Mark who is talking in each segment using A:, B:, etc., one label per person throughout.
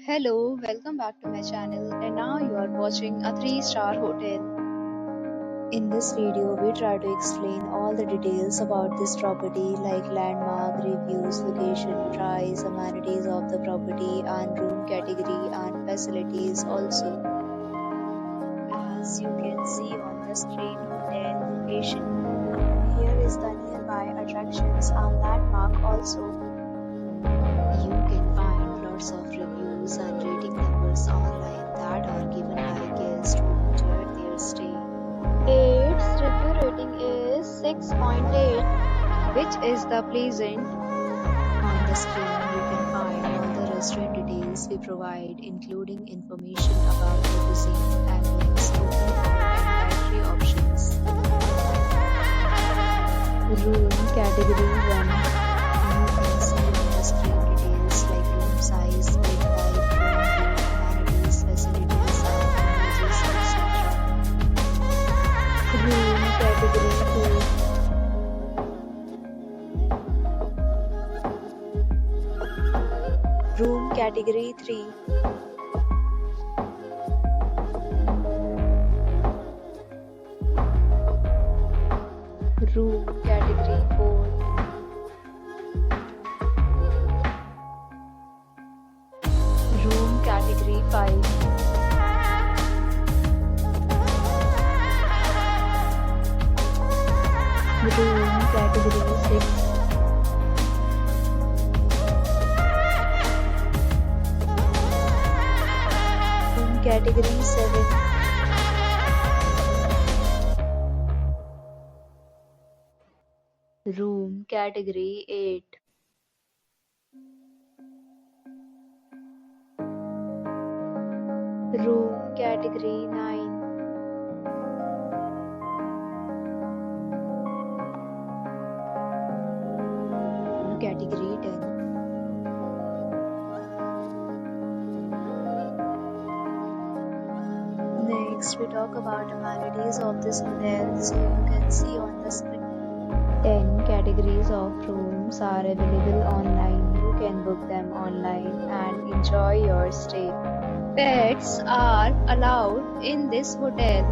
A: Hello, welcome back to my channel, and now you are watching a 3-star hotel.
B: In this video, we try to explain all the details about this property like landmark, reviews, location, price, amenities of the property and room category and facilities also. As you can see on the screen, hotel location. Here is the nearby attractions and landmark also. You can find lots of reviews and rating numbers online that are given by guests who enjoyed their stay.
A: Its review rating is 6.8, which is the pleasant.
B: On the screen, you can find all the restaurant details we provide, including information about the cuisine, ambience, open hour, and dietary options. Room category 1. You can see on the screen details like room size, bed type, room view, amenities, facilities, and amenities, etc. Room category 2. Room category 3. Room category 4. Room category 5. Room category 6. Room category 7. Room category 8. Room category 9. Room category 10. Next, we talk about amenities of this hotel, so you can see on the screen. 10 categories of rooms are available online. You can book them online and enjoy your stay.
A: Pets are allowed in this hotel.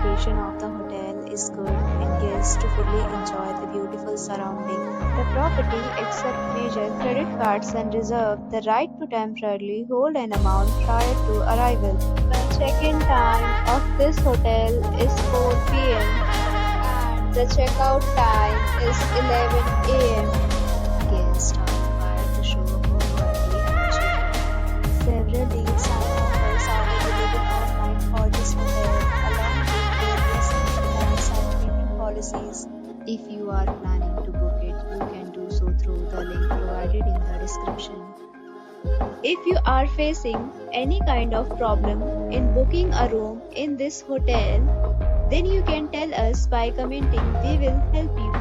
B: Location of the hotel is good and guests to fully enjoy the beautiful surrounding.
A: The property accepts major credit cards and reserves the right to temporarily hold an amount prior to arrival. The check-in time of this hotel is 4 p.m. and the checkout time is 11 a.m.
B: Guests are required to show a photo ID and check-in. Several deals and offers are available online for this hotel, along with various plans and payment policies. If you are planning to book it, you can do so through the link provided in the description.
A: If you are facing any kind of problem in booking a room in this hotel, then you can tell us by commenting. We will help you.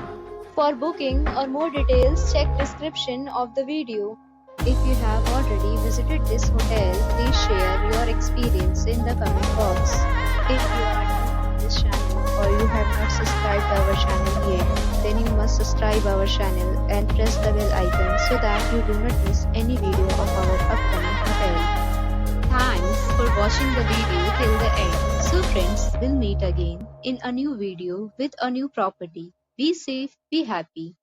A: For booking or more details, check description of the video.
B: If you have already visited this hotel, please share your experience in the comment box.
A: If you are new on this channel or you have not subscribed our channel yet, then you must subscribe our channel and press the bell icon so that you do not miss any video of our upcoming hotel.
B: Thanks for watching the video till the end. So friends, we'll meet again in a new video with a new property. Be safe, be happy.